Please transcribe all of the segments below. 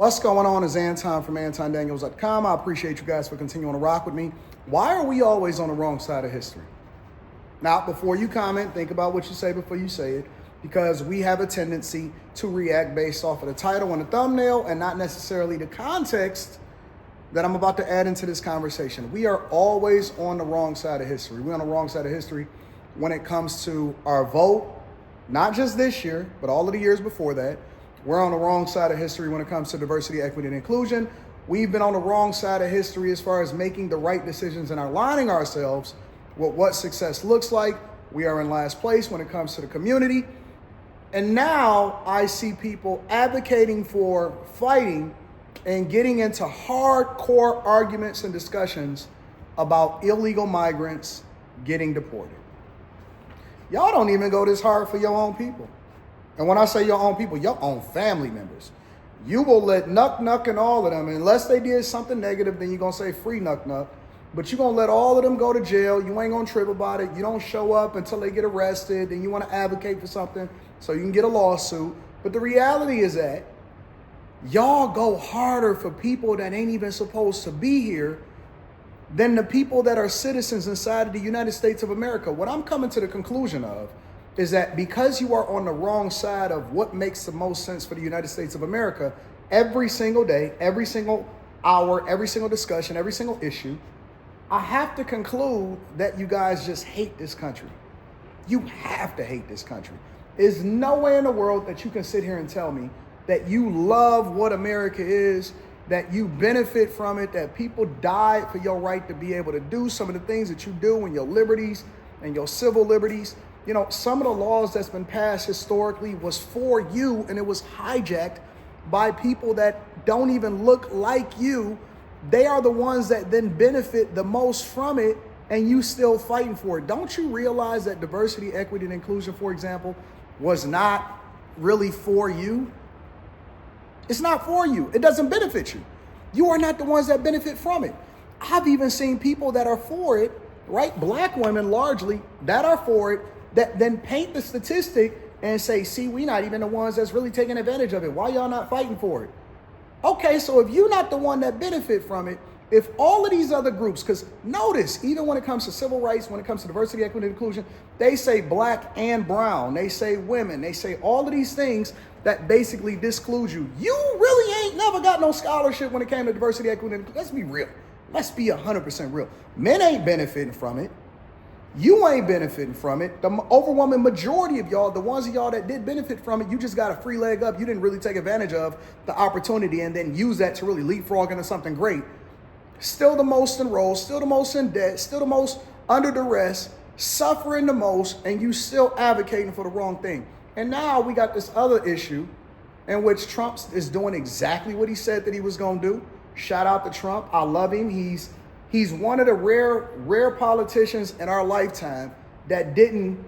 What's going on? Is Anton from antondaniels.com. I appreciate you guys for continuing to rock with me. Why are we always on the wrong side of history? Now, before you comment, think about what you say before you say it, because we have a tendency to react based off of the title and the thumbnail and not necessarily the context that I'm about to add into this conversation. We are always on the wrong side of history. We're on the wrong side of history when it comes to our vote, not just this year, but all of the years before that. We're on the wrong side of history when it comes to diversity, equity, and inclusion. We've been on the wrong side of history as far as making the right decisions and aligning ourselves with what success looks like. We are in last place when it comes to the community. And now I see people advocating for fighting and getting into hardcore arguments and discussions about illegal migrants getting deported. Y'all don't even go this hard for your own people. And when I say your own people, your own family members. You will let Nuck and all of them, unless they did something negative, then you're going to say free Nuck. But you're going to let all of them go to jail. You ain't going to trip about it. You don't show up until they get arrested. Then you want to advocate for something so you can get a lawsuit. But the reality is that y'all go harder for people that ain't even supposed to be here than the people that are citizens inside of the United States of America. What I'm coming to the conclusion of is that because you are on the wrong side of what makes the most sense for the United States of America, every single day, every single hour, every single discussion, every single issue, I have to conclude that you guys just hate this country. You have to hate this country. There's no way in the world that you can sit here and tell me that you love what America is, that you benefit from it, that people died for your right to be able to do some of the things that you do and your liberties and your civil liberties. You know, some of the laws that's been passed historically was for you, and it was hijacked by people that don't even look like you. They are the ones that then benefit the most from it, and you still fighting for it. Don't you realize that diversity, equity, and inclusion, for example, was not really for you? It's not for you. It doesn't benefit you. You are not the ones that benefit from it. I've even seen people that are for it, right? Black women largely that are for it, that then paint the statistic and say, see, we're not even the ones that's really taking advantage of it. Why y'all not fighting for it? Okay, so if you're not the one that benefit from it, if all of these other groups, because notice, even when it comes to civil rights, when it comes to diversity, equity, and inclusion, they say black and brown, they say women, they say all of these things that basically disclude you. You really ain't never got no scholarship when it came to diversity, equity, and inclusion. Let's be real. Let's be 100% real. Men ain't benefiting from it. You ain't benefiting from it. The overwhelming majority of y'all, the ones of y'all that did benefit from it, you just got a free leg up. You didn't really take advantage of the opportunity and then use that to really leapfrog into something great. Still the most enrolled, still the most in debt, still the most under duress, suffering the most, and you still advocating for the wrong thing. And now we got this other issue in which Trump is doing exactly what he said that he was going to do. Shout out to Trump. I love him. He's one of the rare politicians in our lifetime that didn't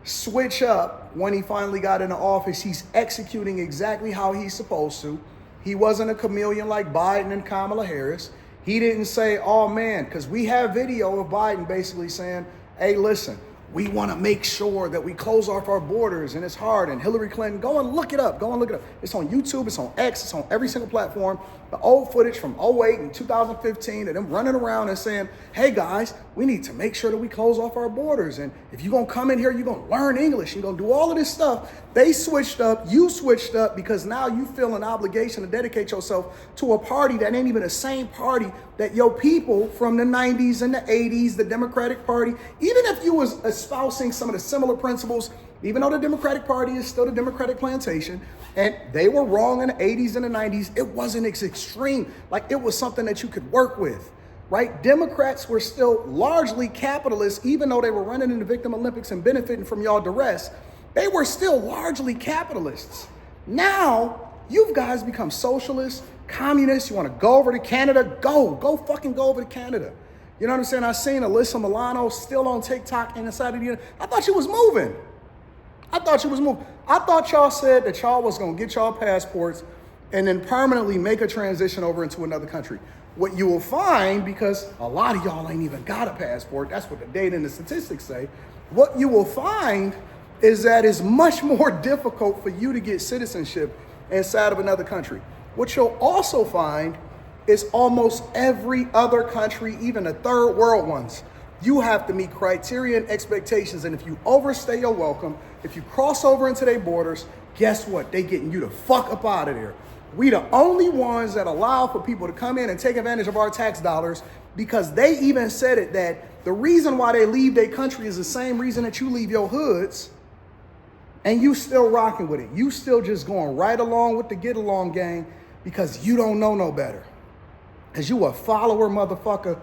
switch up when he finally got into office. He's executing exactly how he's supposed to. He wasn't a chameleon like Biden and Kamala Harris. He didn't say, oh man, because we have video of Biden basically saying, hey, listen, we want to make sure that we close off our borders, and it's hard. And Hillary Clinton, go and look it up. It's on YouTube, it's on X, it's on every single platform. The old footage from 2008 and 2015 of them running around and saying, hey guys, we need to make sure that we close off our borders. And if you're going to come in here, you're going to learn English. You're going to do all of this stuff. They switched up, you switched up, because now you feel an obligation to dedicate yourself to a party that ain't even the same party that your people from the 90s and the 80s, the Democratic Party, even if you was espousing some of the similar principles, even though the Democratic Party is still the Democratic plantation, and they were wrong in the 80s and the 90s, it wasn't as extreme. Like, it was something that you could work with, right? Democrats were still largely capitalists, even though they were running in the Victim Olympics and benefiting from y'all duress. They were still largely capitalists. Now, you guys become socialists, communists. You want to go over to Canada? Go fucking go over to Canada. You know what I'm saying? I seen Alyssa Milano still on TikTok inside of the. I thought she was moving. I thought y'all said that y'all was going to get y'all passports and then permanently make a transition over into another country. What you will find, because a lot of y'all ain't even got a passport, that's what the data and the statistics say, what you will find is that it's much more difficult for you to get citizenship inside of another country. What you'll also find is almost every other country, even the third world ones, you have to meet criteria and expectations. And if you overstay your welcome, if you cross over into their borders, guess what? They getting you the fuck up out of there. We the only ones that allow for people to come in and take advantage of our tax dollars, because they even said it that the reason why they leave their country is the same reason that you leave your hoods, and you still rocking with it. You still just going right along with the get along gang because you don't know no better. Because you a follower motherfucker,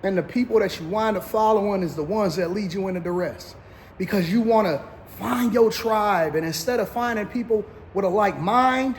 and the people that you wind up following is the ones that lead you into the rest. Because you want to find your tribe, and instead of finding people with a like mind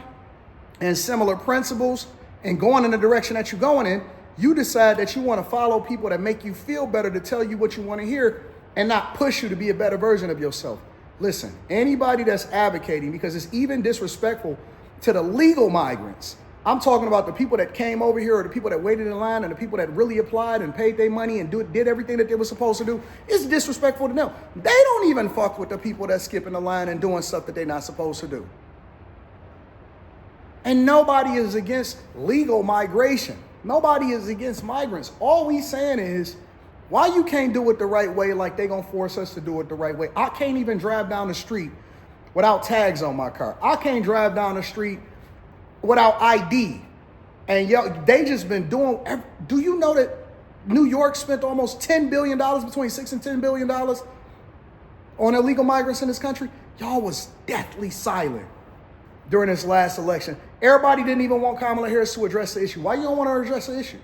and similar principles and going in the direction that you're going in, you decide that you want to follow people that make you feel better, to tell you what you want to hear and not push you to be a better version of yourself. Listen, anybody that's advocating, because it's even disrespectful to the legal migrants. I'm talking about the people that came over here, or the people that waited in line, and the people that really applied and paid their money and did everything that they were supposed to do. It's disrespectful to them. They don't even fuck with the people that's skipping the line and doing stuff that they're not supposed to do. And nobody is against legal migration. Nobody is against migrants. All we saying is, why you can't do it the right way, like they gonna force us to do it the right way? I can't even drive down the street without tags on my car. I can't drive down the street without ID. And they just been doing, do you know that New York spent almost $10 billion, between $6 and $10 billion on illegal migrants in this country? Y'all was deathly silent during this last election. Everybody didn't even want Kamala Harris to address the issue. Why you don't want her to address the issue?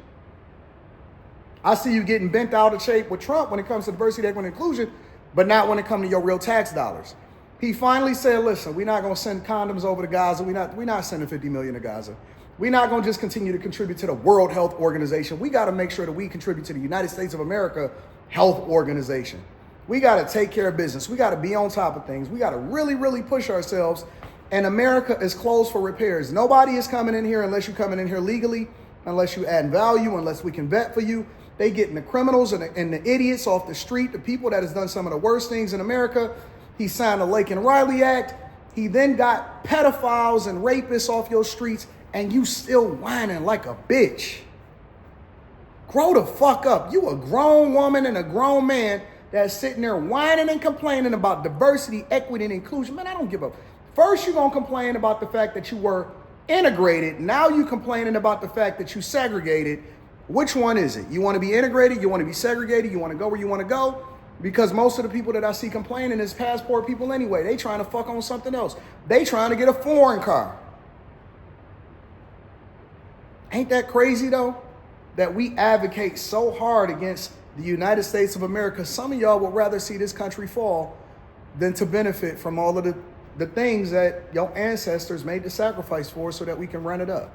I see you getting bent out of shape with Trump when it comes to diversity, equity, and inclusion, but not when it comes to your real tax dollars. He finally said, listen, we're not going to send condoms over to Gaza. We're not sending 50 million to Gaza. We're not going to just continue to contribute to the World Health Organization. We got to make sure that we contribute to the United States of America Health Organization. We got to take care of business. We got to be on top of things. We got to really, really push ourselves. And America is closed for repairs. Nobody is coming in here unless you're coming in here legally, unless you add value, unless we can vet for you. They getting the criminals and the idiots off the street, the people that has done some of the worst things in America. He signed the Lake and Riley Act. He then got pedophiles and rapists off your streets, and you still whining like a bitch. Grow the fuck up. You a grown woman and a grown man that's sitting there whining and complaining about diversity, equity, and inclusion. Man, I don't give a. First, you're going to complain about the fact that you were integrated. Now you complaining about the fact that you segregated. Which one is it? You want to be integrated? You want to be segregated? You want to go where you want to go? Because most of the people that I see complaining is passport people anyway. They trying to fuck on something else. They trying to get a foreign car. Ain't that crazy though? That we advocate so hard against the United States of America. Some of y'all would rather see this country fall than to benefit from all of the things that your ancestors made the sacrifice for so that we can run it up.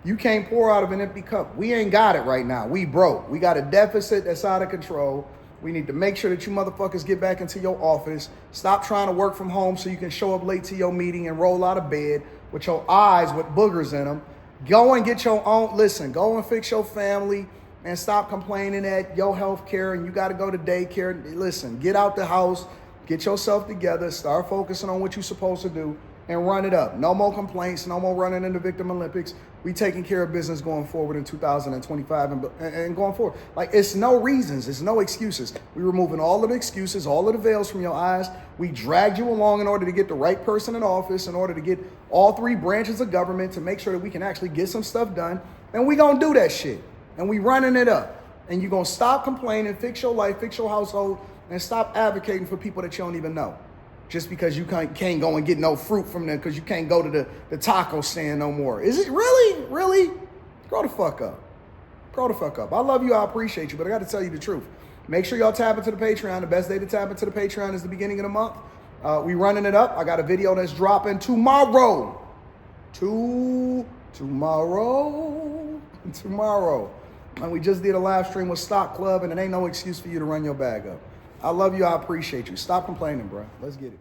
You can't pour out of an empty cup. We ain't got it right now. We broke. We got a deficit that's out of control. We need to make sure that you motherfuckers get back into your office. Stop trying to work from home so you can show up late to your meeting and roll out of bed with your eyes with boogers in them. Go and get your own, listen, go and fix your family and stop complaining at your health care and you got to go to daycare. Listen, get out the house, get yourself together, start focusing on what you're supposed to do and run it up. No more complaints, no more running in the Victim Olympics. We taking care of business going forward in 2025 and going forward. Like, it's no reasons, it's no excuses. We removing all of the excuses, all of the veils from your eyes. We dragged you along in order to get the right person in office, in order to get all three branches of government to make sure that we can actually get some stuff done. And we gonna do that shit. And we running it up. And you gonna stop complaining, fix your life, fix your household, and stop advocating for people that you don't even know. Just because you can't go and get no fruit from them because you can't go to the taco stand no more. Is it really? Really? Grow the fuck up. Grow the fuck up. I love you. I appreciate you. But I got to tell you the truth. Make sure y'all tap into the Patreon. The best day to tap into the Patreon is the beginning of the month. We running it up. I got a video that's dropping tomorrow. Tomorrow. And we just did a live stream with Stock Club, and it ain't no excuse for you to run your bag up. I love you. I appreciate you. Stop complaining, bro. Let's get it.